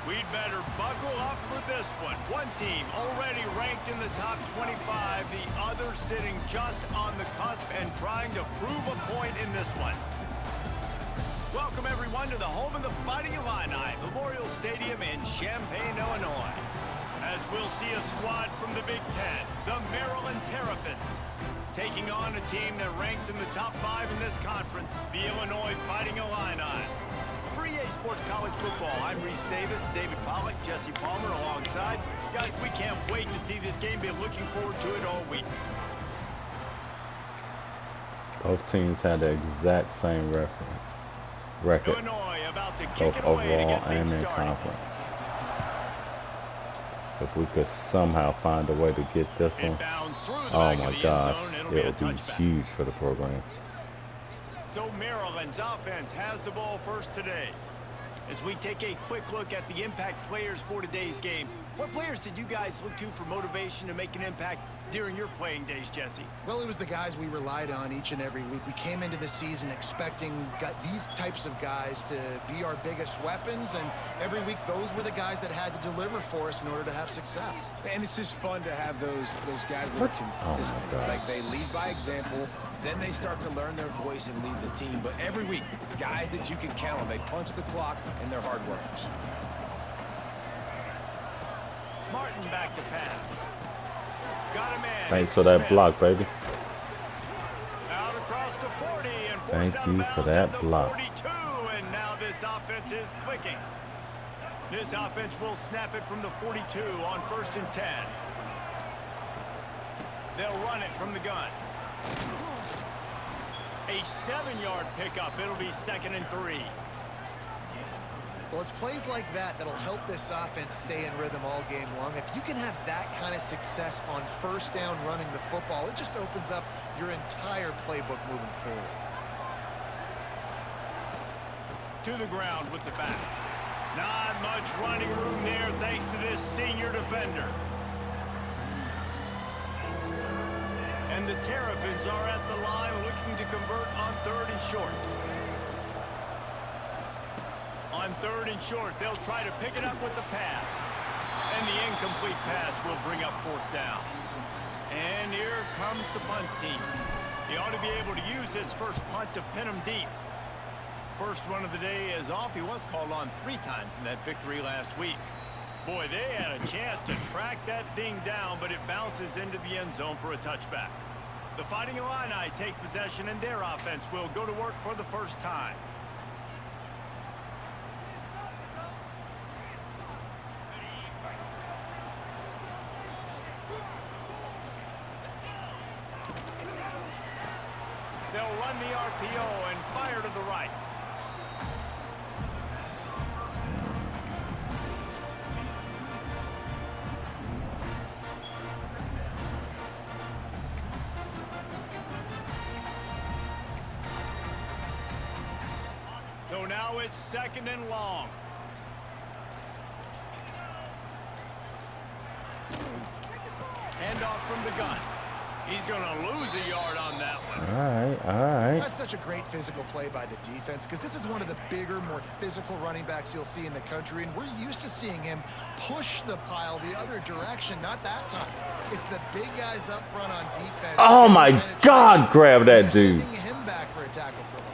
We'd better buckle up for this one. One team already ranked in the top 25, the other sitting just on the cusp and trying to prove a point in this one. Welcome, everyone, to the home of the Fighting Illini, Memorial Stadium in Champaign, Illinois. As we'll see a squad from the Big Ten, the Maryland Terrapins, taking on a team that ranks in the top 5 in this conference, the Illinois Fighting Illini. For EA Sports College Football, I'm Reese Davis, David Pollack, Jesse Palmer alongside. Guys, we can't wait to see this game. Been looking forward to it all week. Both teams had the exact same record, Illinois about to both kick it away to overall get and things in started. conference. If we could somehow find a way to get this one, oh my gosh, it would be huge for the program. So Maryland's offense has the ball first today. As we take a quick look at the impact players for today's game, what players did you guys look to for motivation to make an impact during your playing days, Jesse? Well, it was the guys we relied on each and every week. We came into the season expecting these types of guys to be our biggest weapons, and every week those were the guys that had to deliver for us in order to have success. And it's just fun to have those guys that are consistent. Like, they lead by example, then they start to learn their voice and lead the team. But every week, guys that you can count on, they punch the clock, and they're hard workers. Martin back to pass. Got a man. Thanks for that block, baby. Out across the 40 and forced Thank out you of for bounds that at the block. 42, and now this offense is clicking. This offense will snap it from the 42 on 1st and 10. They'll run it from the gun. A 7-yard pickup. It'll be 2nd and 3. Well, it's plays like that that'll help this offense stay in rhythm all game long. If you can have that kind of success on 1st down running the football, it just opens up your entire playbook moving forward. To the ground with the back. Not much running room there thanks to this senior defender. And the Terrapins are at the line looking to convert on 3rd and short. On 3rd and short, they'll try to pick it up with the pass. And the incomplete pass will bring up 4th down. And here comes the punt team. He ought to be able to use this first punt to pin him deep. First one of the day is off. He was called on 3 times in that victory last week. Boy, they had a chance to track that thing down, but it bounces into the end zone for a touchback. The Fighting Illini take possession, and their offense will go to work for the first time. They'll run the RPO and fire to the right. So now it's 2nd and long. Handoff from the gun. He's going to lose a yard on that one. All right. That's such a great physical play by the defense, because this is one of the bigger, more physical running backs you'll see in the country, and we're used to seeing him push the pile the other direction. Not that time. It's the big guys up front on defense. Oh my God, grab that dude. Sending him back for a tackle for loss.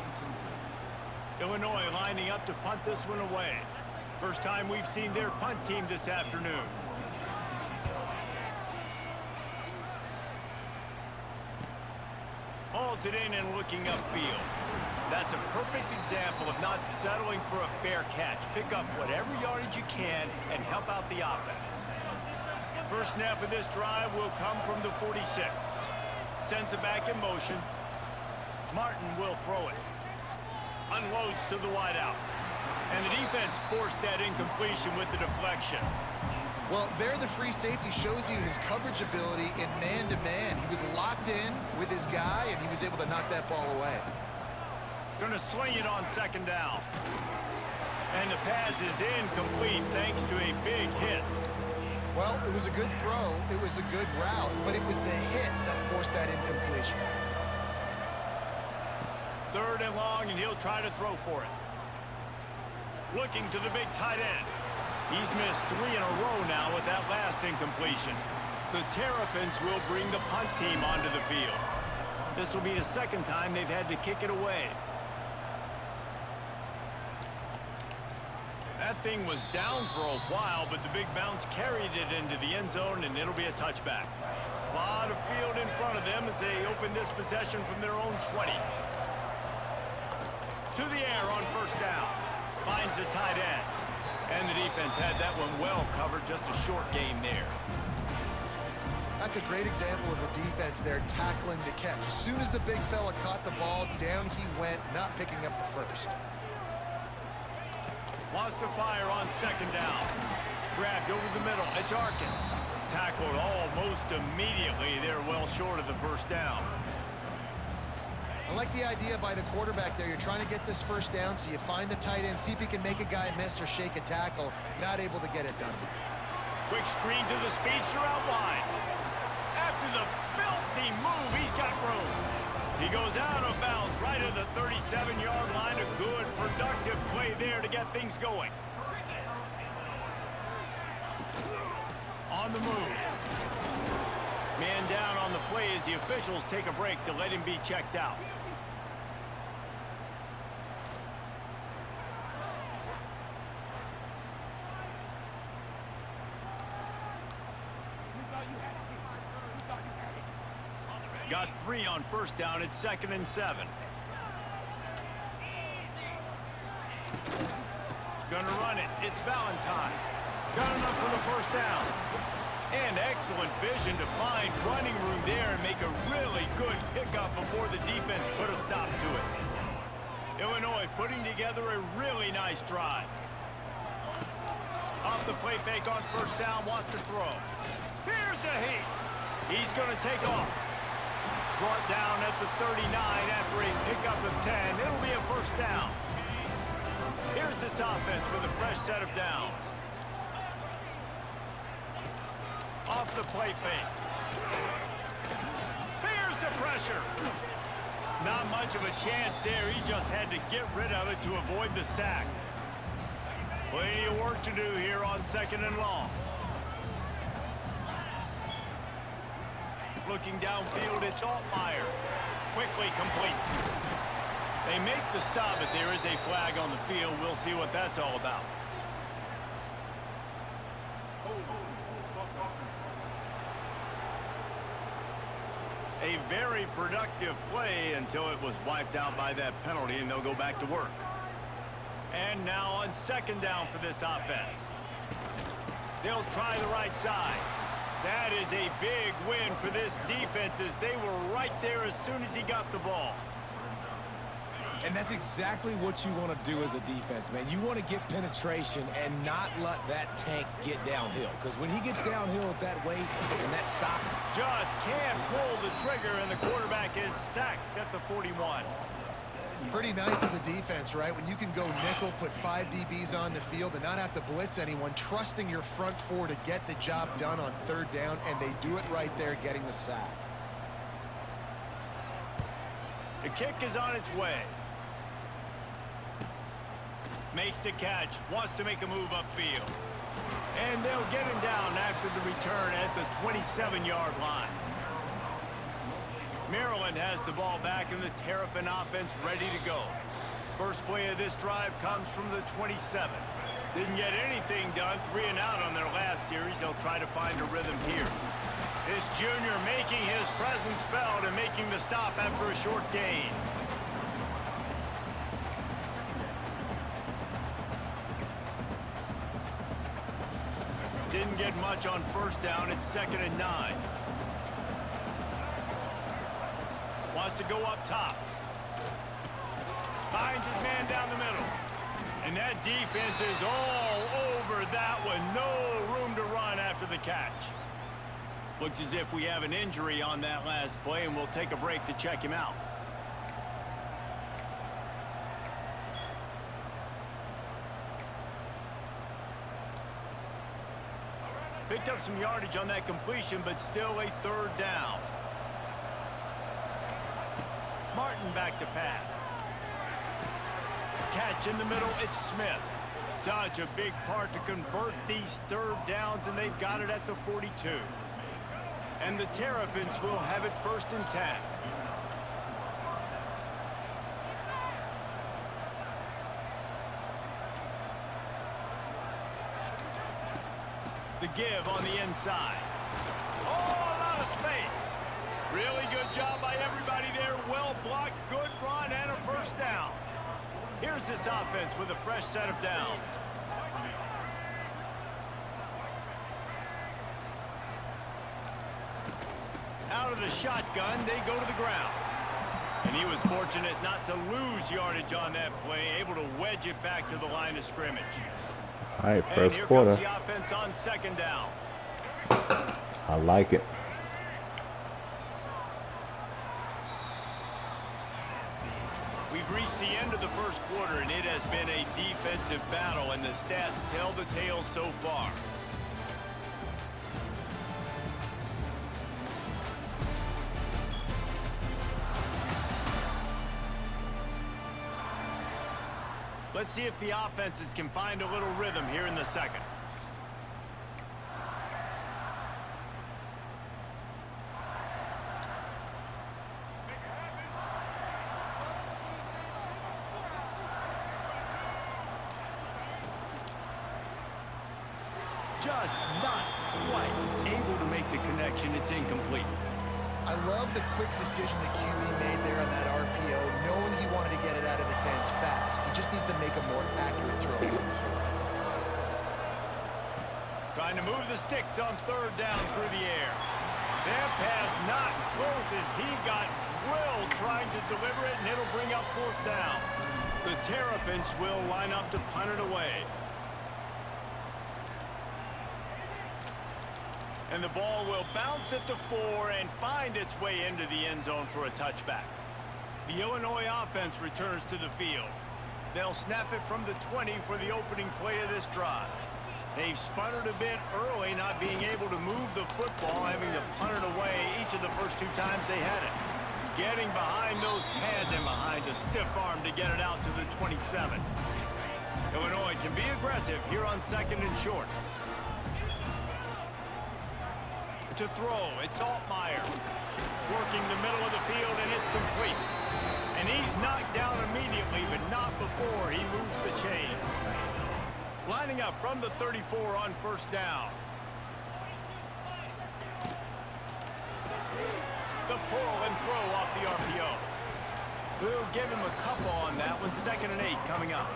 Illinois lining up to punt this one away. First time we've seen their punt team this afternoon. Hauls it in and looking upfield. That's a perfect example of not settling for a fair catch. Pick up whatever yardage you can and help out the offense. First snap of this drive will come from the 46. Sends it back in motion. Martin will throw it. Unloads to the wideout. And the defense forced that incompletion with the deflection. Well, there the free safety shows you his coverage ability in man-to-man. He was locked in with his guy, and he was able to knock that ball away. Going to swing it on 2nd down. And the pass is incomplete thanks to a big hit. Well, it was a good throw. It was a good route, but it was the hit that forced that incompletion. 3rd and long, and he'll try to throw for it. Looking to the big tight end. He's missed 3 in a row now with that last incompletion. The Terrapins will bring the punt team onto the field. This will be the second time they've had to kick it away. That thing was down for a while, but the big bounce carried it into the end zone, and it'll be a touchback. A lot of field in front of them as they open this possession from their own 20. To the air on first down. Finds the tight end. And the defense had that one well covered, just a short game there. That's a great example of the defense there tackling the catch. As soon as the big fella caught the ball, down he went, not picking up the first. Wants to fire on second down. Grabbed over the middle. It's Arkin. Tackled almost immediately. They're well short of the first down. I like the idea by the quarterback there. You're trying to get this first down, so you find the tight end, see if he can make a guy miss or shake a tackle. Not able to get it done. Quick screen to the speedster out wide. After the filthy move, he's got room. He goes out of bounds right at the 37-yard line. A good, productive play there to get things going. On the move. Man down on the play as the officials take a break to let him be checked out. Got 3 on first down. It's 2nd and 7. Gonna run it. It's Valentine. Got enough for the first down. And excellent vision to find running room there and make a really good pickup before the defense put a stop to it. Illinois putting together a really nice drive. Off the play fake on first down, wants to throw. Here's a heat. He's going to take off. Brought down at the 39 after a pickup of 10. It'll be a first down. Here's this offense with a fresh set of downs. Off the play fake. Here's the pressure. Not much of a chance there. He just had to get rid of it to avoid the sack. Plenty of work to do here on 2nd and long. Looking downfield, it's Altmaier. Quickly complete. They make the stop, but there is a flag on the field. We'll see what that's all about. A very productive play until it was wiped out by that penalty, and they'll go back to work. And now on 2nd down for this offense. They'll try the right side. That is a big win for this defense as they were right there as soon as he got the ball. And that's exactly what you want to do as a defense, man. You want to get penetration and not let that tank get downhill. Because when he gets downhill at that weight and that sock, just can't pull the trigger, and the quarterback is sacked at the 41. Pretty nice as a defense, right? When you can go nickel, put 5 DBs on the field and not have to blitz anyone, trusting your front 4 to get the job done on 3rd down, and they do it right there, getting the sack. The kick is on its way. Makes the catch, wants to make a move upfield. And they'll get him down after the return at the 27-yard line. Maryland has the ball back and the Terrapin offense ready to go. First play of this drive comes from the 27. Didn't get anything done, 3 and out on their last series. They'll try to find a rhythm here. This junior making his presence felt and making the stop after a short gain. Didn't get much on first down. It's 2nd and 9. Wants to go up top. Finds his man down the middle. And that defense is all over that one. No room to run after the catch. Looks as if we have an injury on that last play, and we'll take a break to check him out. Picked up some yardage on that completion, but still a 3rd down. Martin back to pass. Catch in the middle, it's Smith. Such a big part to convert these third downs, and they've got it at the 42. And the Terrapins will have it 1st and 10. The give on the inside. Oh, a lot of space. Really good job by everybody there. Well blocked, good run, and a 1st down. Here's this offense with a fresh set of downs. Out of the shotgun, they go to the ground. And he was fortunate not to lose yardage on that play, able to wedge it back to the line of scrimmage. All right, and first quarter. Comes the offense on 2nd down. I like it. We've reached the end of the 1st quarter, and it has been a defensive battle, and the stats tell the tale so far. Let's see if the offenses can find a little rhythm here in the 2nd. Just not quite able to make the connection. It's incomplete. I love the quick decision the QB made there on that RPO, knowing he wanted to get it out of his hands fast. He just needs to make a more accurate throw. Trying to move the sticks on 3rd down through the air. That pass not close as he got drilled trying to deliver it, and it'll bring up 4th down. The Terrapins will line up to punt it away. And the ball will bounce at the 4 and find its way into the end zone for a touchback. The Illinois offense returns to the field. They'll snap it from the 20 for the opening play of this drive. They've sputtered a bit early, not being able to move the football, having to punt it away each of the first 2 times they had it. Getting behind those pads and behind a stiff arm to get it out to the 27. Illinois can be aggressive here on 2nd and short. To throw, it's Altmaier. Working the middle of the field, and it's complete. And he's knocked down immediately, but not before he moves the chains. Lining up from the 34 on 1st down. The pull and throw off the RPO. We'll give him a couple on that one. 2nd and 8 coming up.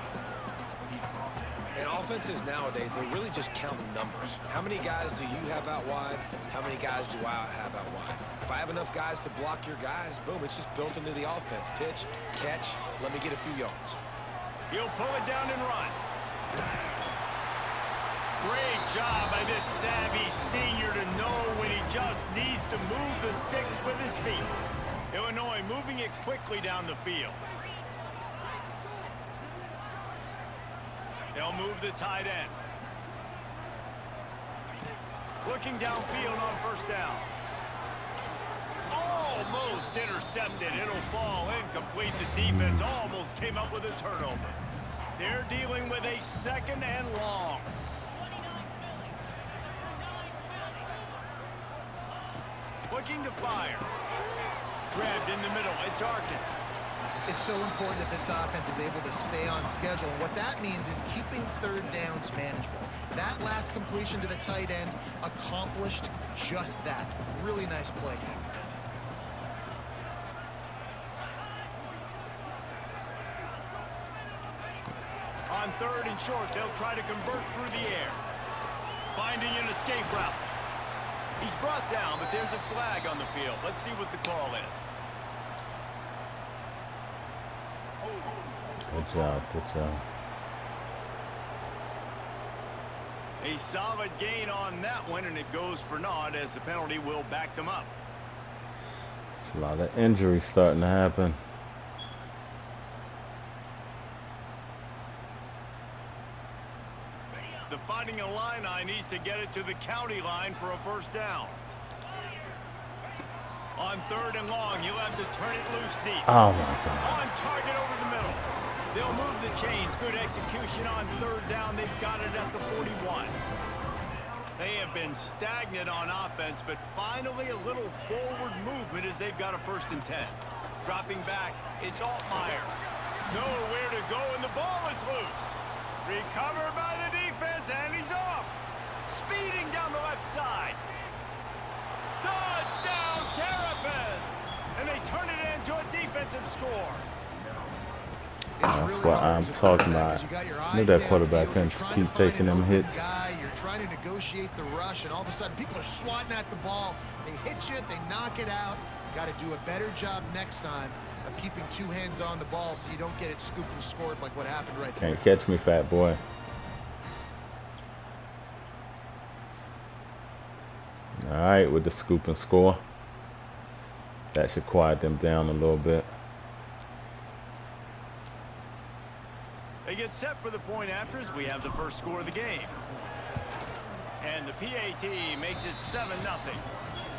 And offenses nowadays, they're really just counting numbers. How many guys do you have out wide? How many guys do I have out wide? If I have enough guys to block your guys, boom, it's just built into the offense. Pitch, catch, let me get a few yards. He'll pull it down and run. Great job by this savvy senior to know when he just needs to move the sticks with his feet. Illinois moving it quickly down the field. They'll move the tight end. Looking downfield on 1st down. Almost intercepted. It'll fall incomplete. The defense almost came up with a turnover. They're dealing with a 2nd and long. Looking to fire. Grabbed in the middle. It's Arkin. It's so important that this offense is able to stay on schedule. And what that means is keeping 3rd downs manageable. That last completion to the tight end accomplished just that. Really nice play. On 3rd and short, they'll try to convert through the air. Finding an escape route. He's brought down, but there's a flag on the field. Let's see what the call is. Good job, good job. A solid gain on that one, and it goes for naught as the penalty will back them up. It's a lot of injuries starting to happen. The Fighting Illini needs to get it to the county line for a 1st down. On 3rd and long, you'll have to turn it loose deep. Oh, my God. On target over the middle. They'll move the chains. Good execution on third down. They've got it at the 41. They have been stagnant on offense, but finally a little forward movement as they've got a 1st and 10. Dropping back, it's Altmaier. Nowhere to go, and the ball is loose. Recovered by the defense, and he's off. Speeding down the left side. Touchdown, Terrapins! And they turn it into a defensive score. That's what I'm talking about. Knew that quarterback couldn't keep taking them hits. You're trying to negotiate the rush, and all of a sudden people are swatting at the ball. They hit you, they knock it out. Got to do a better job next time of keeping 2 hands on the ball so you don't get it scooped and scored like what happened right there. Can't catch me, fat boy. All right, with the scoop and score. That should quiet them down a little bit. They get set for the point after as we have the first score of the game. And the PAT makes it 7-0.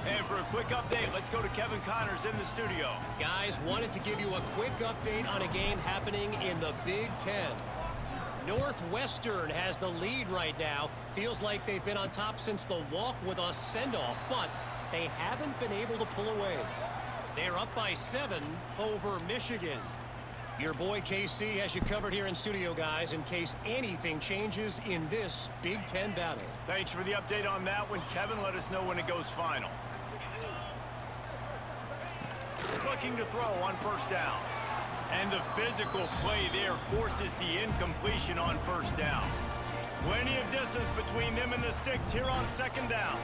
And for a quick update, let's go to Kevin Connors in the studio. Guys, wanted to give you a quick update on a game happening in the Big Ten. Northwestern has the lead right now. Feels like they've been on top since the walk with a send-off, but they haven't been able to pull away. They're up by 7 over Michigan. Your boy KC has you covered here in studio, guys, in case anything changes in this Big Ten battle. Thanks for the update on that one, Kevin. Let us know when it goes final. Looking to throw on 1st down. And the physical play there forces the incompletion on 1st down. Plenty of distance between them and the sticks here on 2nd down.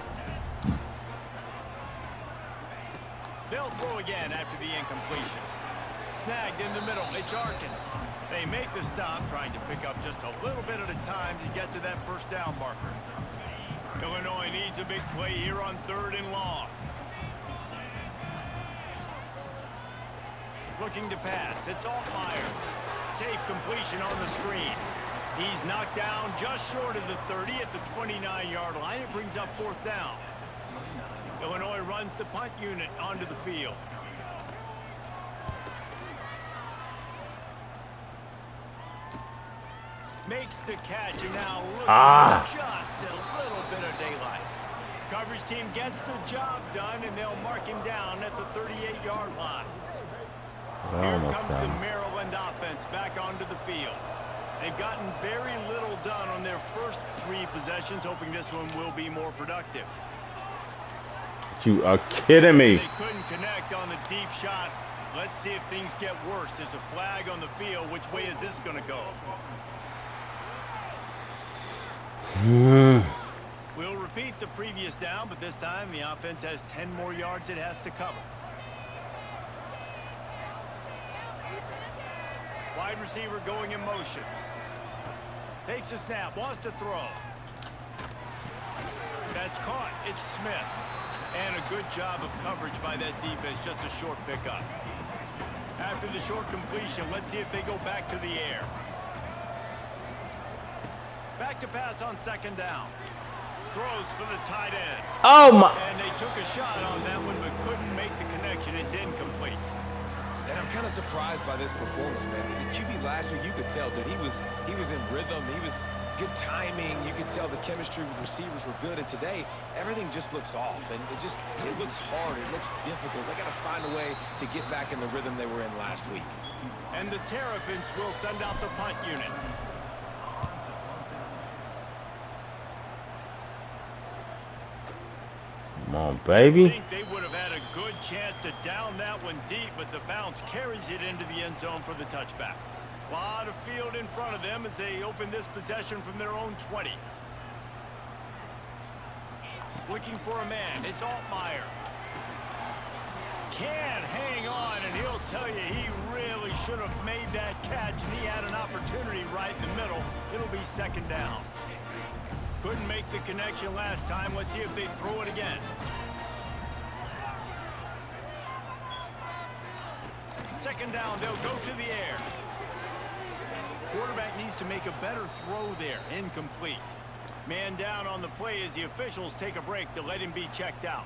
They'll throw again after the incompletion. Snagged in the middle, it's Arkin. They make the stop, trying to pick up just a little bit at a time to get to that 1st down marker. Illinois needs a big play here on 3rd and long. Looking to pass, it's Altmaier. Safe completion on the screen. He's knocked down just short of the 30 at the 29-yard line. It brings up 4th down. Illinois runs the punt unit onto the field. Makes the catch, and now looking for just a little bit of daylight. Coverage team gets the job done, and they'll mark him down at the 38-yard line. Here comes the Maryland offense back onto the field. They've gotten very little done on their first 3 possessions, hoping this one will be more productive. You are kidding me. They couldn't connect on the deep shot. Let's see if things get worse. There's a flag on the field. Which way is this going to go? We'll repeat the previous down, but this time the offense has 10 more yards it has to cover. Wide receiver going in motion. Takes a snap, wants to throw. That's caught. It's Smith. And a good job of coverage by that defense. Just a short pickup. After the short completion, let's see if they go back to the air. Back to pass on 2nd down. Throws for the tight end. Oh my! And they took a shot on that one, but couldn't make the connection. It's incomplete. And I'm kind of surprised by this performance, man. The QB last week, you could tell, dude, he was in rhythm. He was good timing. You could tell the chemistry with receivers were good. And today, everything just looks off. And it looks hard. It looks difficult. They got to find a way to get back in the rhythm they were in last week. And the Terrapins will send out the punt unit. Come on, baby. I think they would have had a good chance to down that one deep, but the bounce carries it into the end zone for the touchback. A lot of field in front of them as they open this possession from their own 20. Looking for a man. It's Altmaier. Can't hang on, and he'll tell you he really should have made that catch, and he had an opportunity right in the middle. It'll be 2nd down. Couldn't make the connection last time. Let's see if they throw it again. Second down, they'll go to the air. Quarterback needs to make a better throw there. Incomplete. Man down on the play as the officials take a break to let him be checked out.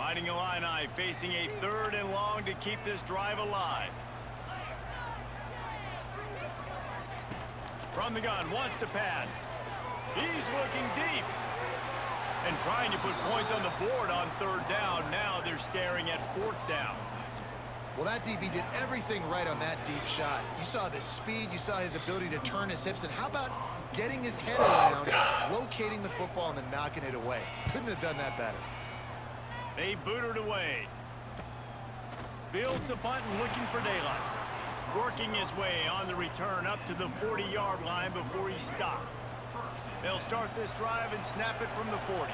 Fighting Illini, facing a 3rd and long to keep this drive alive. From the gun, wants to pass. He's looking deep. And trying to put points on the board on 3rd down. Now they're staring at 4th down. Well, that DB did everything right on that deep shot. You saw the speed, you saw his ability to turn his hips, and how about getting his head around, locating the football, and then knocking it away? Couldn't have done that better. They boot it away. Fields the punt and looking for daylight. Working his way on the return up to the 40-yard line before he stopped. They'll start this drive and snap it from the 40.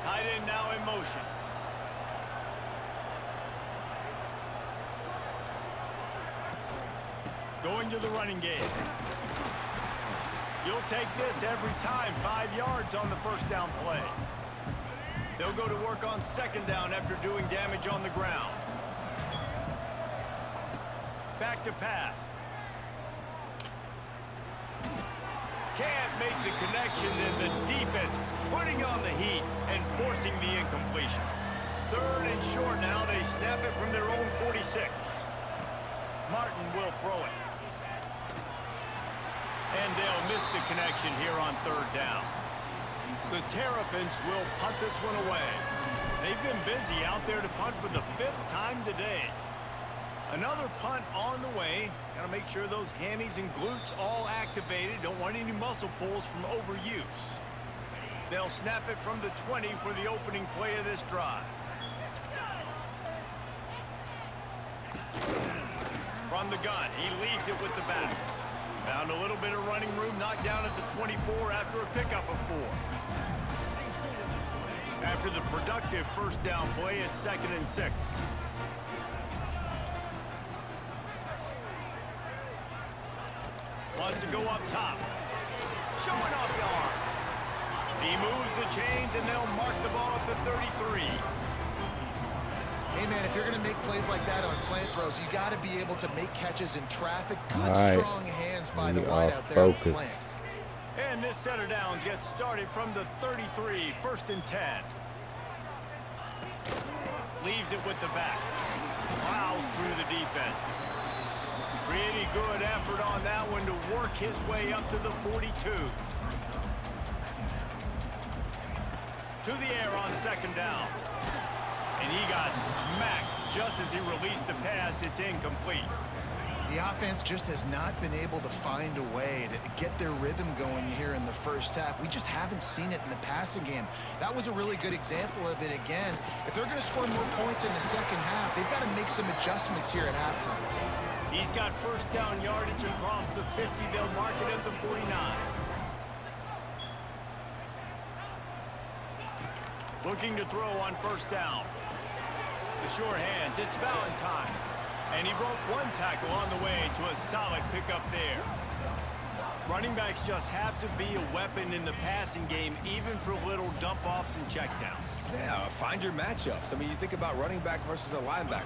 Tight end now in motion. Going to the running game. You'll take this every time. 5 yards on the 1st down play. They'll go to work on 2nd down after doing damage on the ground. Back to pass. Can't make the connection, and the defense putting on the heat and forcing the incompletion. 3rd and short now. They snap it from their own 46. Martin will throw it. And they'll miss the connection here on 3rd down. The Terrapins will punt this one away. They've been busy out there to punt for the 5th time today. Another punt on the way. Got to make sure those hammies and glutes all activated. Don't want any muscle pulls from overuse. They'll snap it from the 20 for the opening play of this drive. From the gun, he leaves it with the back. Found a little bit of running room, knocked down at the 24 after a pickup of 4. After the productive 1st down play, it's 2nd and 6. Wants to go up top. Showing off the arms. He moves the chains, and they'll mark the ball at the 33. Hey, man, if you're going to make plays like that on slant throws, you got to be able to make catches in traffic. Good, strong hands by the wideout there on the slant. And this set of downs gets started from the 33, 1st and 10. Leaves it with the back. Plows through the defense. Pretty good effort on that one to work his way up to the 42. To the air on 2nd down. And he got smacked just as he released the pass. It's incomplete. The offense just has not been able to find a way to get their rhythm going here in the 1st half. We just haven't seen it in the passing game. That was a really good example of it again. If they're going to score more points in the 2nd half, they've got to make some adjustments here at halftime. He's got 1st down yardage across the 50. They'll mark it at the 49. Looking to throw on 1st down. The short hands, it's Valentine. And he broke 1 tackle on the way to a solid pickup there. Running backs just have to be a weapon in the passing game, even for little dump-offs and checkdowns. Yeah, find your matchups. I mean, you think about running back versus a linebacker.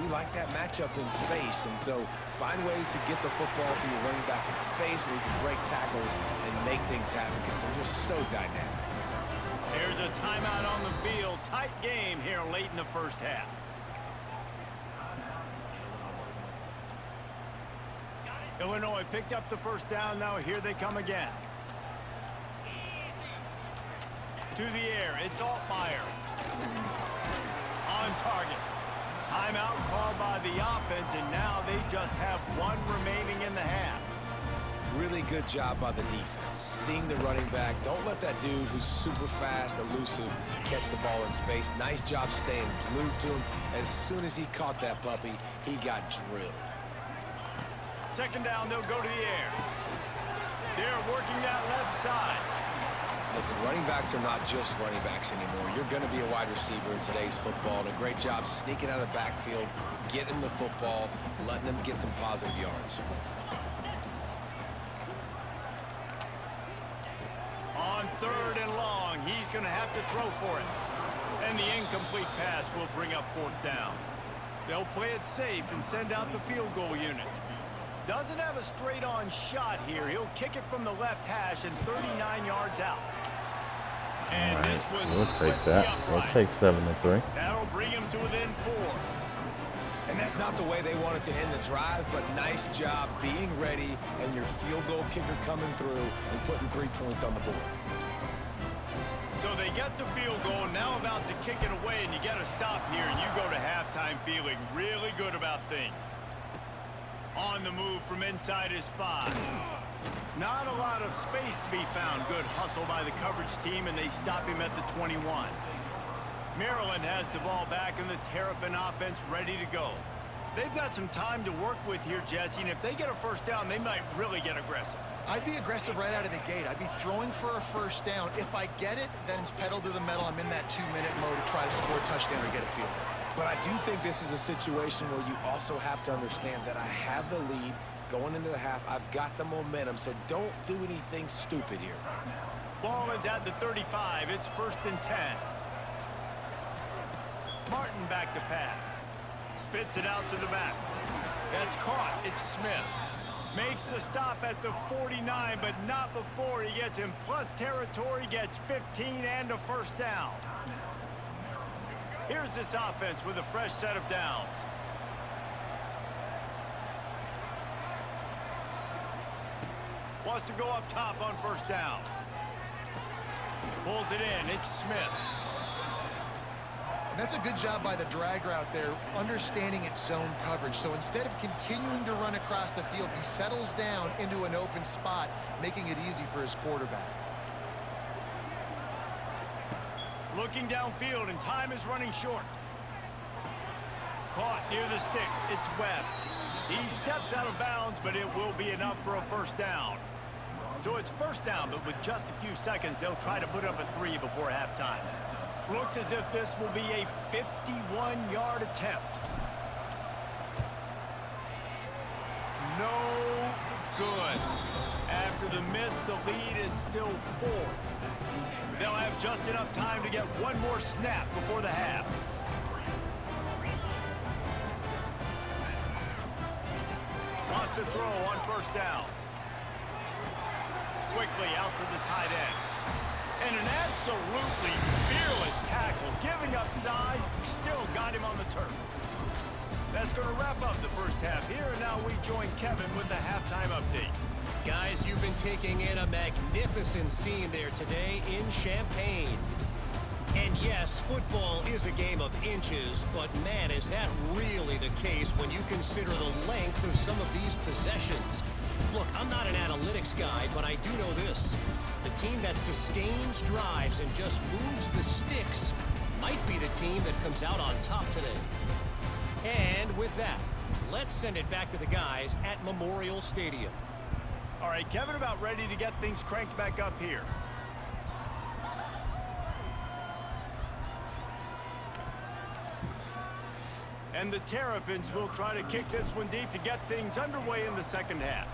We like that matchup in space, and so find ways to get the football to your running back in space where you can break tackles and make things happen because they're just so dynamic. There's a timeout on the field. Tight game here late in the 1st half. Illinois picked up the 1st down. Now here they come again. To the air. It's Altmaier. On target. Timeout called by the offense, and now they just have 1 remaining in the half. Really good job by the defense. Seeing the running back. Don't let that dude who's super fast, elusive, catch the ball in space. Nice job staying glued to him. As soon as he caught that puppy, he got drilled. 2nd down, they'll go to the air. They're working that left side. Listen, running backs are not just running backs anymore. You're going to be a wide receiver in today's football. And a great job sneaking out of the backfield, getting the football, letting them get some positive yards. On 3rd and long, he's going to have to throw for it. And the incomplete pass will bring up 4th down. They'll play it safe and send out the field goal unit. Doesn't have a straight-on shot here. He'll kick it from the left hash and 39 yards out. And All this right, one we'll take splits that. the We'll uprights. take 7-3. That'll bring him to within 4. And that's not the way they wanted to end the drive, but nice job being ready and your field goal kicker coming through and putting 3 points on the board. So they get the field goal, now about to kick it away, and you get a stop here, and you go to halftime feeling really good about things. On the move from inside his 5. Not a lot of space to be found. Good hustle by the coverage team, and they stop him at the 21. Maryland has the ball back, and the Terrapin offense ready to go. They've got some time to work with here, Jesse, and if they get a first down, they might really get aggressive. I'd be aggressive right out of the gate. I'd be throwing for a first down. If I get it, then it's pedal to the metal. I'm in that 2-minute mode to try to score a touchdown or get a field goal. But I do think this is a situation where you also have to understand that I have the lead going into the half. I've got the momentum, so don't do anything stupid here. Ball is at the 35. It's 1st and 10. Martin back to pass. Spits it out to the back. That's caught. It's Smith. Makes the stop at the 49, but not before he gets in plus territory, gets 15 and a first down. Here's this offense with a fresh set of downs. Wants to go up top on first down. Pulls it in. It's Smith. And that's a good job by the drag route there, understanding its zone coverage. So instead of continuing to run across the field, he settles down into an open spot, making it easy for his quarterback. Looking downfield, and time is running short. Caught near the sticks. It's Webb. He steps out of bounds, but it will be enough for a first down. So it's first down, but with just a few seconds, they'll try to put up a 3 before halftime. Looks as if this will be a 51-yard attempt. No good. After the miss, the lead is still 4. They'll have just enough time to get one more snap before the half. Wants to throw on first down. Quickly out to the tight end. And an absolutely fearless tackle, giving up size, still got him on the turf. That's going to wrap up the first half here, and now we join Kevin with the halftime update. Guys, you've been taking in a magnificent scene there today in Champaign. And yes, football is a game of inches, but man, is that really the case when you consider the length of some of these possessions. Look, I'm not an analytics guy, but I do know this. The team that sustains drives and just moves the sticks might be the team that comes out on top today. And with that, let's send it back to the guys at Memorial Stadium. All right, Kevin, about ready to get things cranked back up here. And the Terrapins will try to kick this one deep to get things underway in the second half.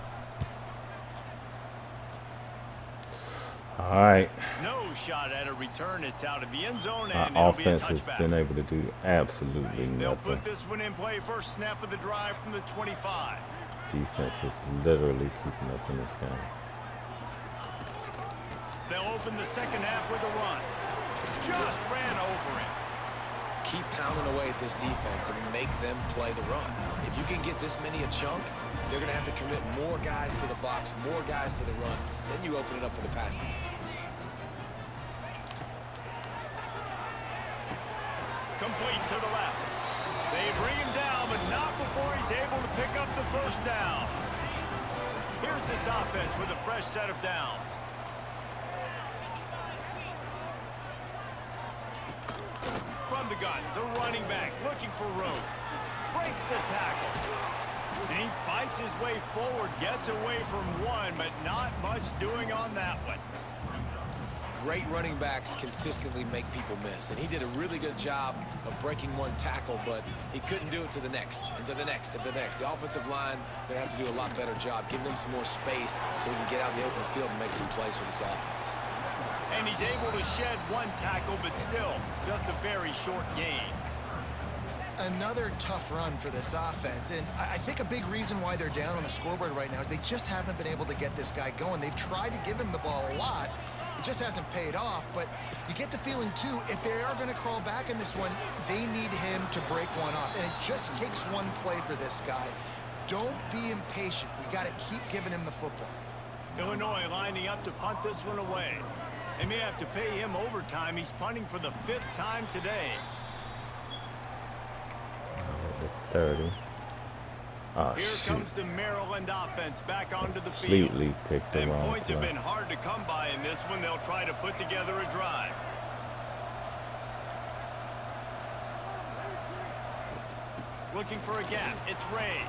All right. No shot at a return. It's out of the end zone, and Our it'll be a offense has touchback. been able to do absolutely They'll nothing. put this one in play. First snap of the drive from the 25. Defense is literally keeping us in this game. They'll open the second half with a run. Just ran over him. Keep pounding away at this defense and make them play the run. If you can get this many a chunk, they're going to have to commit more guys to the box, more guys to the run. Then you open it up for the passing game. Complete to the left. They bring him down, but not before he's able to pick up the first down. Here's this offense with a fresh set of downs. From the gun, the running back looking for room. Breaks the tackle. And he fights his way forward, gets away from one, but not much doing on that one. Great running backs consistently make people miss, and he did a really good job of breaking one tackle, but he couldn't do it to the next, and to the next, and to the next. The offensive line going to have to do a lot better job, giving him some more space so he can get out in the open field and make some plays for this offense. And he's able to shed one tackle, but still just a very short gain. Another tough run for this offense, and I think a big reason why they're down on the scoreboard right now is they just haven't been able to get this guy going. They've tried to give him the ball a lot. It just hasn't paid off, but you get the feeling, too, if they are going to crawl back in this one, they need him to break one off. And it just takes one play for this guy. Don't be impatient. You got to keep giving him the football. Illinois lining up to punt this one away. They may have to pay him overtime. He's punting for the 5th time today. 30. Oh, Here shoot. comes the Maryland offense back onto the field. Completely picked the And wrong points have play. been hard to come by in this one. They'll try to put together a drive. Looking for a gap. It's Ray.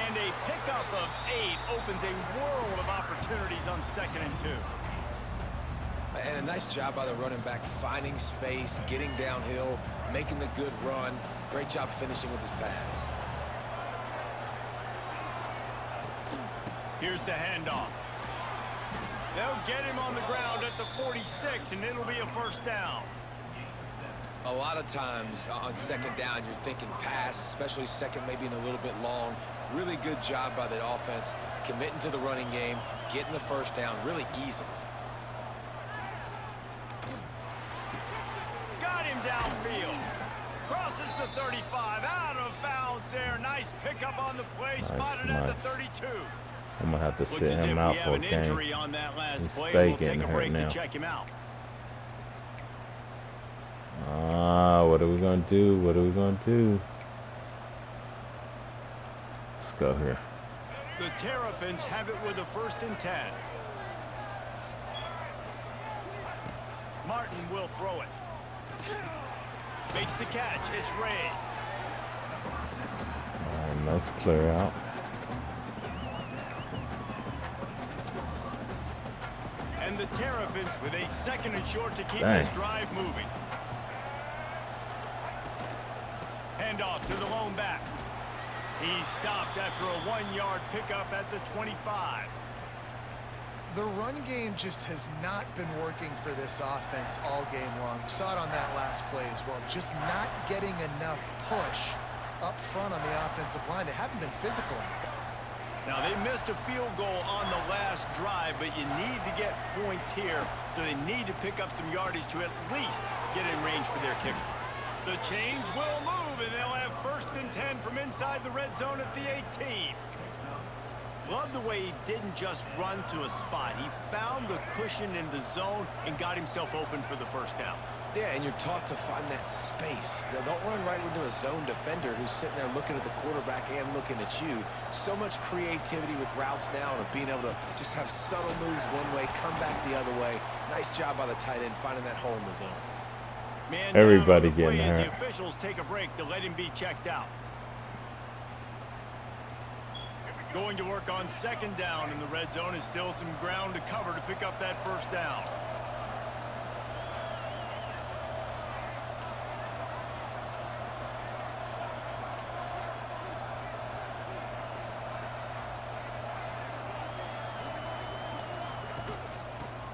And a pickup of 8 opens a world of opportunities on 2nd and 2. And a nice job by the running back, finding space, getting downhill, making the good run. Great job finishing with his pads. Here's the handoff. They'll get him on the ground at the 46, and it'll be a 1st down. A lot of times on 2nd down, you're thinking pass, especially 2nd, maybe in a little bit long. Really good job by the offense, committing to the running game, getting the 1st down really easily. Got him downfield. Crosses the 35, out of bounds there. Nice pickup on the play, spotted at the 32. I'm gonna have to Looks sit as him if out we for have a an game. injury on that last He's play. stay We'll take getting a hurt break now. to check him out. What are we gonna do? What are we gonna do? Let's go here. The Terrapins have it with a 1st and 10. Martin will throw it. Makes the catch. It's Ray. And let's clear out. And the Terrapins with a 2nd and short to keep Dang. this drive moving. Handoff to the lone back. He stopped after a 1-yard pickup at the 25. The run game just has not been working for this offense all game long. You saw it on that last play as well. Just not getting enough push up front on the offensive line. They haven't been physical enough. Now, they missed a field goal on the last drive, but you need to get points here, so they need to pick up some yardage to at least get in range for their kicker. The change will move, and they'll have 1st and 10 from inside the red zone at the 18. Love the way he didn't just run to a spot. He found the cushion in the zone and got himself open for the 1st down. Yeah, and you're taught to find that space. Now, don't run right into a zone defender who's sitting there looking at the quarterback and looking at you. So much creativity with routes now of being able to just have subtle moves one way, come back the other way. Nice job by the tight end finding that hole in the zone. Man Everybody down on the play getting as hurt. the officials take a break to let him be checked out. Going to work on 2nd down in the red zone is still some ground to cover to pick up that 1st down.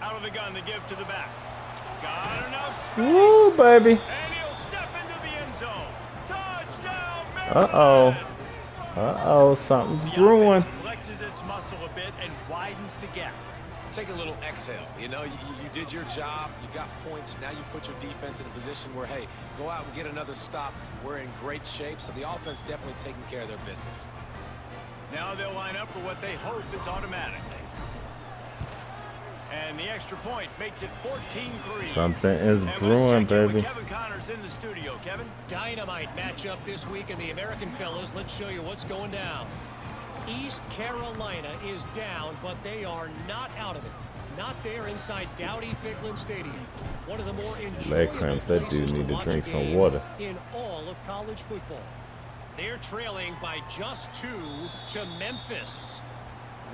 Out of the gun to give to the back. Got enough space. Woo, baby. And he'll step into the end zone. Touchdown, Maryland. Uh-oh. Uh-oh, something's brewing. The offense flexes its muscle a bit and widens the gap. Take a little exhale. You know, you did your job. You got points. Now you put your defense in a position where, hey, go out and get another stop. We're in great shape, so the offense definitely taking care of their business. Now they'll line up for what they hope is automatic. And the extra point makes it 14-3. Something is And brewing, let's check in with baby. Kevin Connors in the studio. Kevin? Dynamite matchup this week in the American fellas. Let's show you what's going down. East Carolina is down, but they are not out of it. Not there inside Dowdy-Ficklen Stadium. One of the more Leg enjoyable cramps. That places dude need to watch drink a some game water. in all of college football. They're trailing by just 2 to Memphis.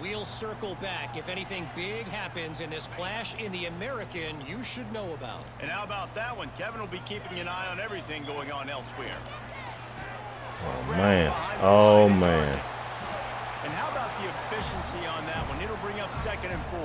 We'll circle back. If anything big happens in this clash in the American, you should know about. And how about that one? Kevin will be keeping an eye on everything going on elsewhere. Oh, man. Oh, man. And how about the efficiency on that one? It'll bring up 2nd and 4.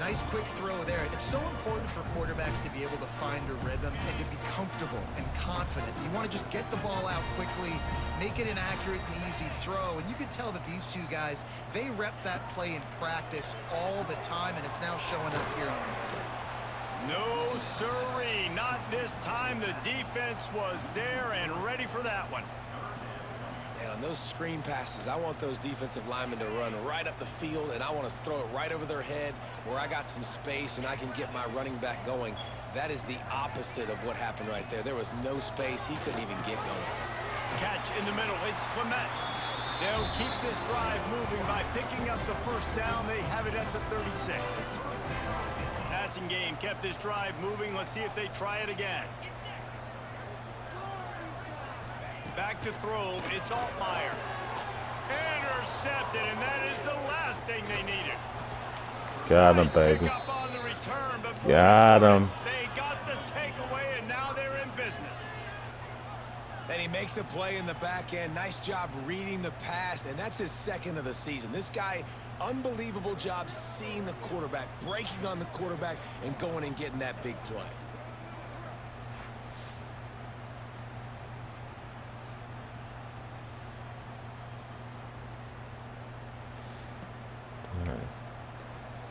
Nice quick throw there. It's so important for quarterbacks to be able to find a rhythm and to be comfortable and confident. You want to just get the ball out quickly, make it an accurate and easy throw. And you can tell that these two guys, they rep that play in practice all the time, and it's now showing up here on the field. No, sirree. Not this time. The defense was there and ready for that one. And on those screen passes, I want those defensive linemen to run right up the field, and I want to throw it right over their head where I got some space and I can get my running back going. That is the opposite of what happened right there. There was no space. He couldn't even get going. Catch in the middle. It's Clement. They'll keep this drive moving by picking up the first down. They have it at the 36. Passing game kept this drive moving. Let's see if they try it again. Back to throw. It's Altmaier. Intercepted, and that is the last thing they needed. Got him, baby. Return, got him. They got the takeaway, and now they're in business. And he makes a play in the back end. Nice job reading the pass, and that's his second of the season. This guy, unbelievable job seeing the quarterback, breaking on the quarterback, and going and getting that big play.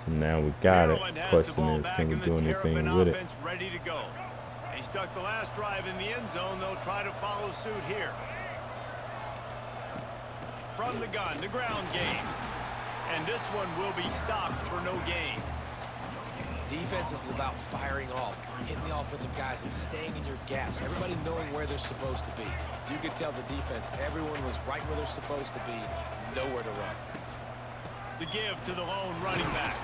So now we got it. Question is, can we do anything with it? Ready to go. They stuck the last drive in the end zone. They'll try to follow suit here. From the gun, the ground game. And this one will be stopped for no gain. Defense is about firing off, hitting the offensive guys, and staying in your gaps. Everybody knowing where they're supposed to be. You could tell the defense, everyone was right where they're supposed to be, nowhere to run. The give to the lone running back.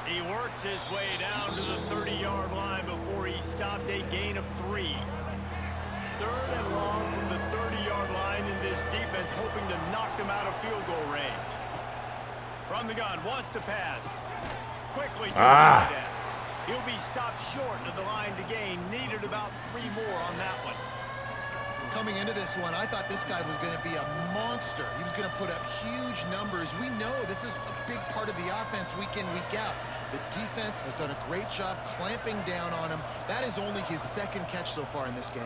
He works his way down to the 30-yard line before he stopped, a gain of 3. 3rd and long from the 30-yard line in this defense, hoping to knock them out of field goal range. From the gun, wants to pass. Quickly to the tight end. He'll be stopped short of the line to gain. Needed about 3 more on that one. Coming into this one, I thought this guy was going to be a monster. He was going to put up huge numbers. We know this is a big part of the offense week in, week out. The defense has done a great job clamping down on him. That is only his 2nd catch so far in this game.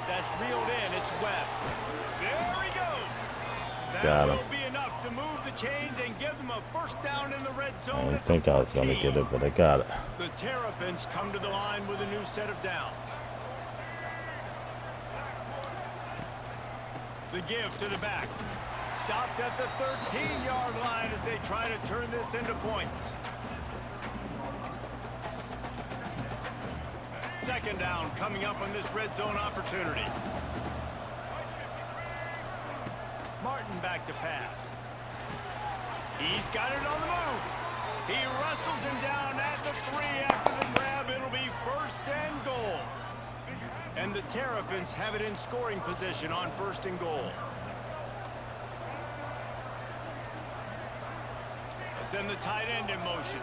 That's reeled in. It's Webb. There he goes. Got That him. will be enough to move the chains and give them a first down in the red I zone. didn't think I was going to get it, but I got it. The Terrapins come to the line with a new set of downs. The give to the back. Stopped at the 13-yard line as they try to turn this into points. 2nd down coming up on this red zone opportunity. Martin back to pass. He's got it on the move. He wrestles him down at the 3 after the grab. It'll be 1st and goal. And the Terrapins have it in scoring position on 1st and goal. Let's send the tight end in motion.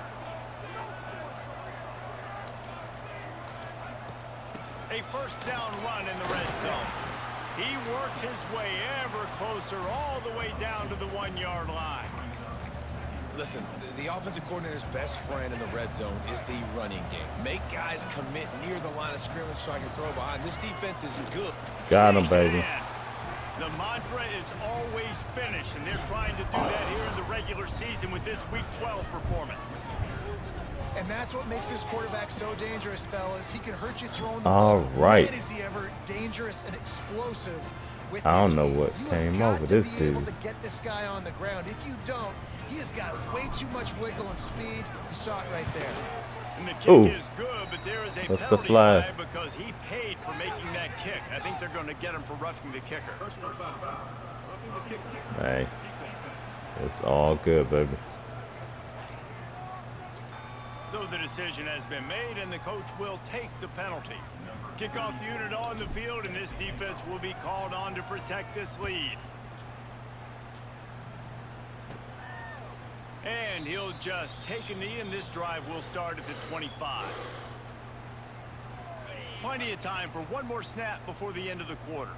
A 1st down run in the red zone. He works his way ever closer all the way down to the 1-yard line. Listen, the offensive coordinator's best friend in the red zone is the running game. Make guys commit near the line of scrimmage so I can throw behind. This defense is good. Got him, baby. The mantra is always finish, and they're trying to do that here in the regular season with this Week 12 performance. And that's what makes this quarterback so dangerous, fellas. He can hurt you throwing the All ball. right. Man, is he ever dangerous and explosive with I don't his know feet. what You came have over got this to be able dude. to get this guy on the ground. If you don't, he has got way too much wiggle and speed. You saw it right there. And the kick Ooh. is good, but there is a What's the penalty flag? flag because he paid for making that kick. I think they're going to get him for roughing the kicker. Hey, it's all good, baby. So the decision has been made, and the coach will take the penalty. Kickoff unit on the field, and this defense will be called on to protect this lead. And he'll just take a knee, and this drive will start at the 25. Plenty of time for one more snap before the end of the quarter.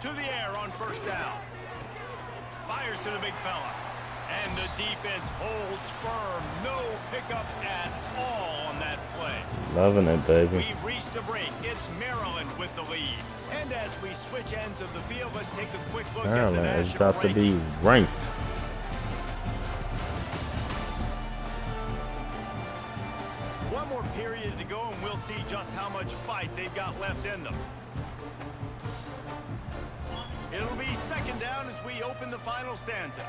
To the air on first down. Fires to the big fella. And the defense holds firm. No pickup at all on that play. Loving it, baby. We've reached the break. It's Maryland with the lead. And as we switch ends of the field, let's take a quick look at the national is about to be ranked. One more period to go, and we'll see just how much fight they've got left in them. It'll be second down as we open the final stanza.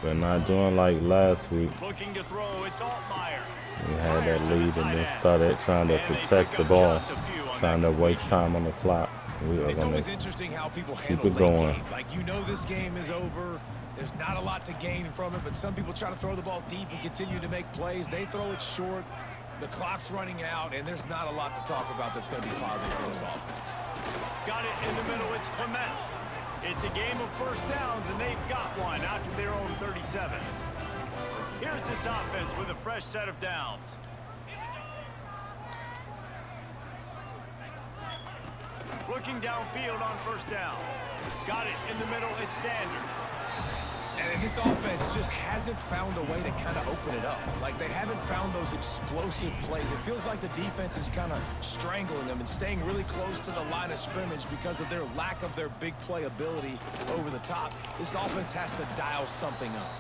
We're not doing like last week. Looking to throw, it's Altmaier. We had that lead and then started trying to protect the ball, trying to waste time on the clock. It's always interesting how people handle late game. Like, you know this game is over. There's not a lot to gain from it, but some people try to throw the ball deep and continue to make plays. They throw it short. The clock's running out, and there's not a lot to talk about that's going to be positive for this offense. Got it in the middle. It's Clement. It's a game of first downs, and they've got one out to their own 37. Here's this offense with a fresh set of downs. Looking downfield on first down. Got it in the middle. It's Sanders. And this offense just hasn't found a way to kind of open it up. Like, they haven't found those explosive plays. It feels like the defense is kind of strangling them and staying really close to the line of scrimmage because of their lack of their big play ability over the top. This offense has to dial something up.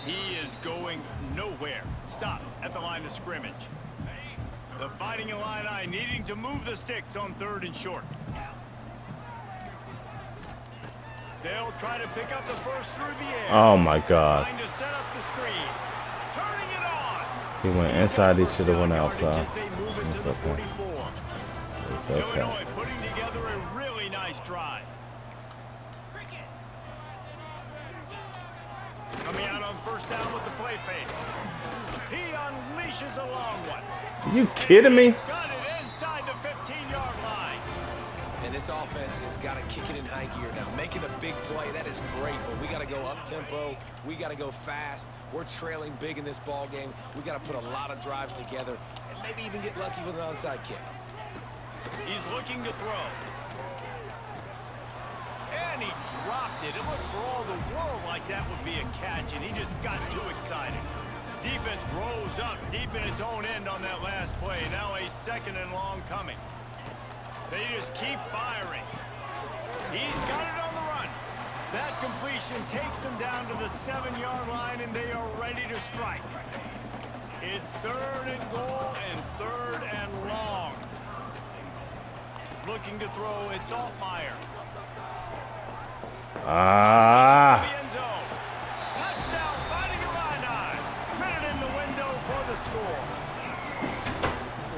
He is going nowhere. Stop at the line of scrimmage. The Fighting Illini needing to move the sticks on third and short. They'll try to pick up the first through the air. Oh my God. Trying to set up the screen. Turning it on. He went inside, he should have went outside. It's okay. It's okay. Illinois putting together a really nice drive. Coming out on first down with the play fake. He unleashes a long one. Are you kidding me? He's got it inside the 15-yard line. And this offense has got to kick it in high gear now. Making a big play, that is great, but we got to go up-tempo. We got to go fast. We're trailing big in this ball game. We got to put a lot of drives together and maybe even get lucky with an onside kick. He's looking to throw. And he dropped it. It looked for all the world like that would be a catch, and he just got too excited. Defense rose up deep in its own end on that last play. Now a second and long coming. They just keep firing. He's got it on the run. That completion takes them down to the 7-yard line, and they are ready to strike. It's third and goal and third and long. Looking to throw, it's Altmaier. Touchdown, Fighting Illini. Fit it in the window for the score.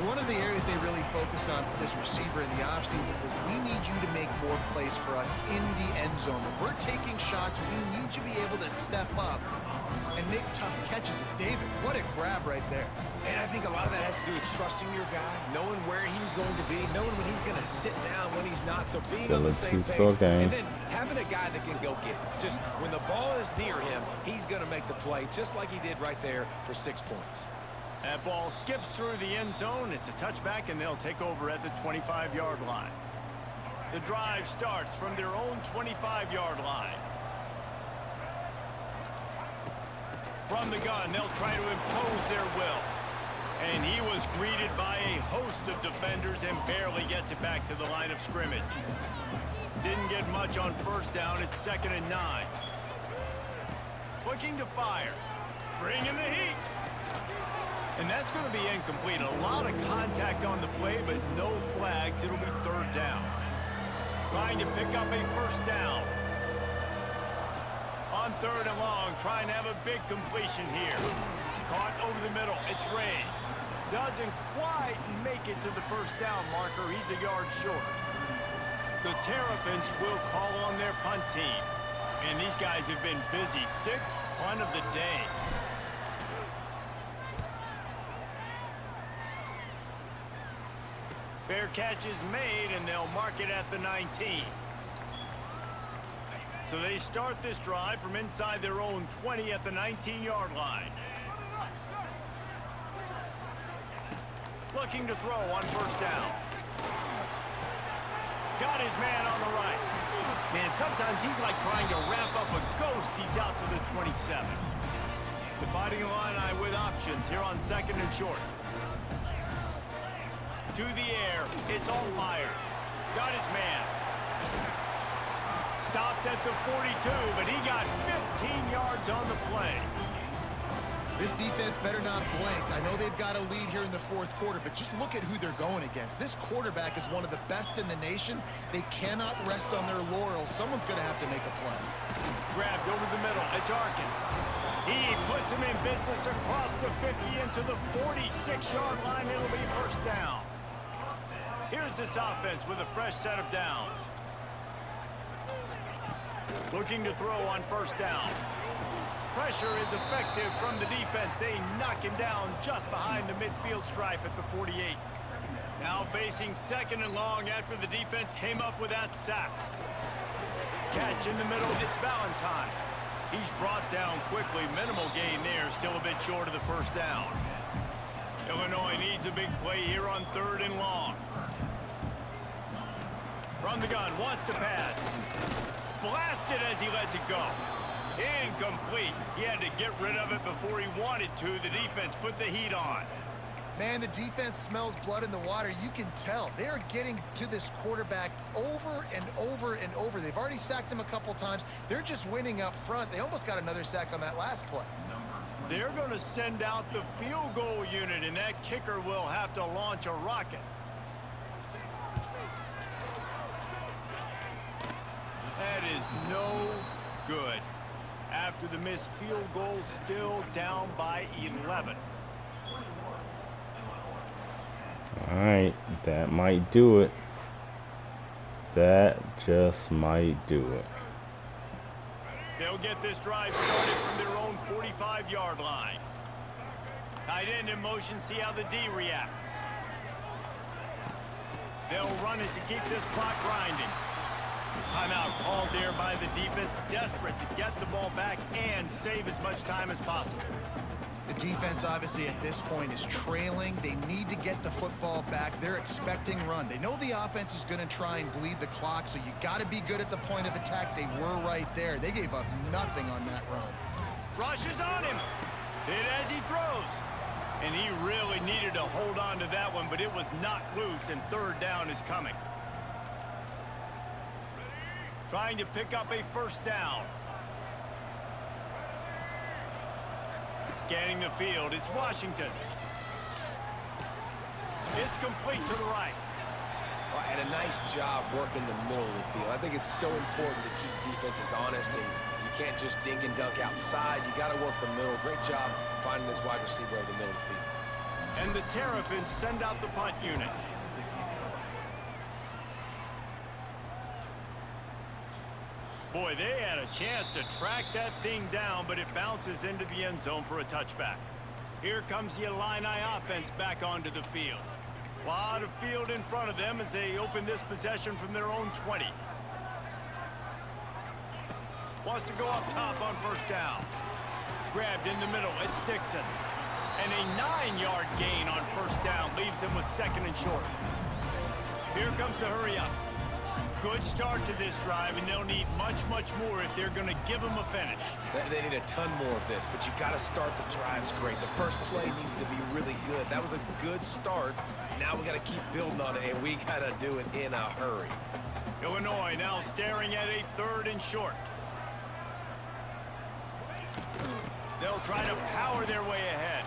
One of the areas they really focused on for this receiver in the offseason was, we need you to make more plays for us in the end zone. When we're taking shots, we need you to be able to step up and make tough catches. And David, what a grab right there. And I think a lot of that has to do with trusting your guy, knowing where he's going to be, knowing when he's going to sit down, when he's not, so being on the same page. And then having a guy that can go get it. Just when the ball is near him, he's going to make the play, just like he did right there for 6 points. That ball skips through the end zone. It's a touchback, and they'll take over at the 25-yard line. The drive starts from their own 25-yard line. From the gun, they'll try to impose their will. And he was greeted by a host of defenders and barely gets it back to the line of scrimmage. Didn't get much on first down. It's 2nd and 9. Looking to fire. Bringing the heat. And that's going to be incomplete. A lot of contact on the play, but no flags. It'll be third down. Trying to pick up a first down. On third and long, trying to have a big completion here. Caught over the middle. It's Ray. Doesn't quite make it to the first down marker. He's a yard short. The Terrapins will call on their punt team. And these guys have been busy. 6th punt of the day. Fair catch is made, and they'll mark it at the 19. So they start this drive from inside their own 20 at the 19-yard line. Looking to throw on first down. Got his man on the right. Man, sometimes he's like trying to wrap up a ghost. He's out to the 27. The Fighting Illini with options here on 2nd and short. To the air, it's Altmaier. Got his man. Stopped at the 42, but he got 15 yards on the play. This defense better not blink. I know they've got a lead here in the 4th quarter, but just look at who they're going against. This quarterback is one of the best in the nation. They cannot rest on their laurels. Someone's going to have to make a play. Grabbed over the middle. It's Arkin. He puts him in business across the 50 into the 46-yard line. It'll be first down. Here's this offense with a fresh set of downs. Looking to throw on first down. Pressure is effective from the defense. They knock him down just behind the midfield stripe at the 48. Now facing 2nd and long after the defense came up with that sack. Catch in the middle. It's Valentine. He's brought down quickly. Minimal gain there. Still a bit short of the first down. Illinois needs a big play here on 3rd and long. From the gun. Wants to pass. Blasted as he lets it go. Incomplete. He had to get rid of it before he wanted to. The defense put the heat on. Man, the defense smells blood in the water. You can tell. They're getting to this quarterback over and over and over. They've already sacked him a couple times. They're just winning up front. They almost got another sack on that last play. They're going to send out the field goal unit, and that kicker will have to launch a rocket. That is no good. After the missed field goal, still down by 11. All right, that might do it. That just might do it. They'll get this drive started from their own 45-yard line. Tight end in motion, see how the D reacts. They'll run it to keep this clock grinding. Timeout called there by the defense, desperate to get the ball back and save as much time as possible. The defense, obviously, at this point is trailing. They need to get the football back. They're expecting run. They know the offense is going to try and bleed the clock, so you got to be good at the point of attack. They were right there. They gave up nothing on that run. Rush is on him. Hit as he throws. And he really needed to hold on to that one, but it was not loose, and 3rd down is coming. Trying to pick up a first down. Scanning the field, it's Washington. It's complete to the right. Well, and a nice job working the middle of the field. I think it's so important to keep defenses honest, and you can't just dink and dunk outside. You got to work the middle. Great job finding this wide receiver over the middle of the field. And the Terrapins send out the punt unit. Boy, they had a chance to track that thing down, but it bounces into the end zone for a touchback. Here comes the Illini offense back onto the field. A lot of field in front of them as they open this possession from their own 20. Wants to go up top on first down. Grabbed in the middle, it's Dixon. And a 9-yard gain on first down leaves them with 2nd and short. Here comes the hurry up. Good start to this drive, and they'll need much, much more if they're going to give them a finish. They need a ton more of this, but you got to start the drives great. The first play needs to be really good. That was a good start. Now we got to keep building on it, and we got to do it in a hurry. Illinois now staring at a 3rd and short. They'll try to power their way ahead.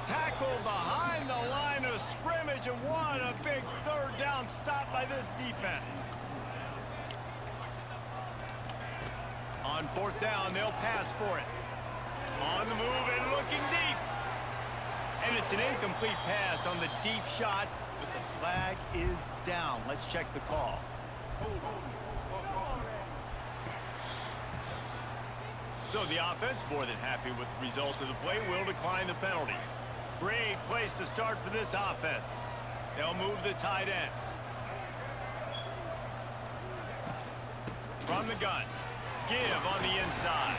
Tackle behind the line of scrimmage, and what a big 3rd down stop by this defense. On 4th down, they'll pass for it. On the move and looking deep. And it's an incomplete pass on the deep shot, but the flag is down. Let's check the call. So the offense, more than happy with the result of the play, will decline the penalty. Great place to start for this offense. They'll move the tight end. From the gun. Give on the inside.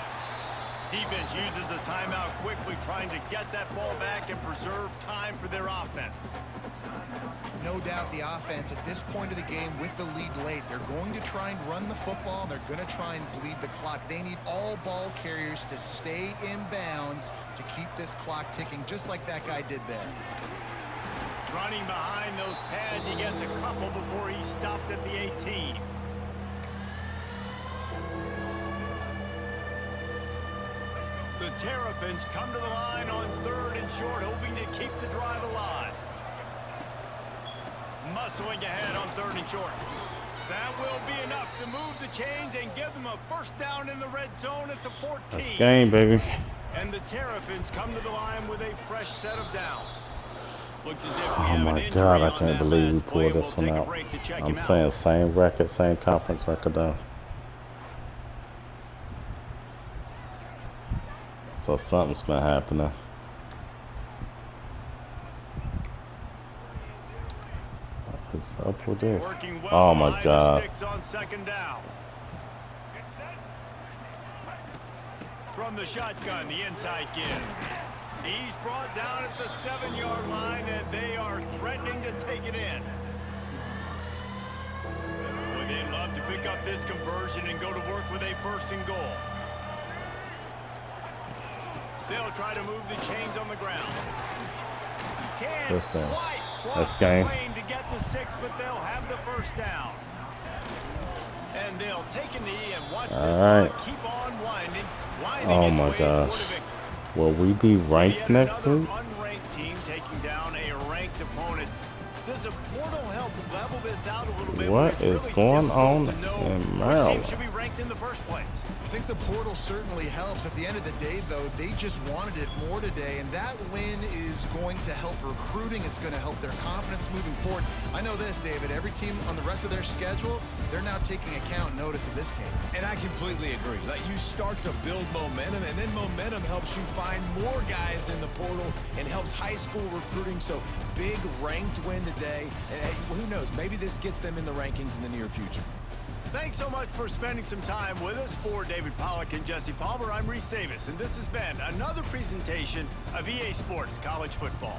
Defense uses a timeout quickly, trying to get that ball back and preserve time for their offense. No doubt the offense at this point of the game with the lead late, they're going to try and run the football, and they're going to try and bleed the clock. They need all ball carriers to stay in bounds to keep this clock ticking, just like that guy did there. Running behind those pads, he gets a couple before he stopped at the 18. The Terrapins come to the line on 3rd and short, hoping to keep the drive alive. Muscling ahead on 3rd and short. That will be enough to move the chains and give them a first down in the red zone at the 14. That's game, baby. And the Terrapins come to the line with a fresh set of downs. Looks as if we Oh have my an injury God, I on can't that believe we last play. pulled this We'll one take a out. break to check I'm him saying out. same record, same conference record though. So something's been happening. What's up with this? Working well Oh my behind the God. sticks on 2nd down. From the shotgun, the inside give. He's brought down at the 7-yard line, and they are threatening to take it in. Boy, they'd love to pick up this conversion and go to work with a 1st and goal. They'll try to move the chains on the ground. Can't quite cross the lane to get the 6, but they'll have the 1st down. And they'll take a knee and watch this clock keep on winding Oh my gosh. Will we be ranked next week? Unranked team taking down a ranked opponent. Does a portal help level this out a little bit? What is going on in Maryland? Which team should be ranked in the first place? I think the portal certainly helps. At the end of the day, though, they just wanted it more today, and that win is going to help recruiting. It's going to help their confidence moving forward. I know this, David. Every team on the rest of their schedule, they're now taking account and notice of this team. And I completely agree. Like, you start to build momentum, and then momentum helps you find more guys in the portal and helps high school recruiting. So big ranked win today. And who knows? Maybe this gets them in the rankings in the near future. Thanks so much for spending some time with us. For David Pollack and Jesse Palmer, I'm Reese Davis, and this has been another presentation of EA Sports College Football.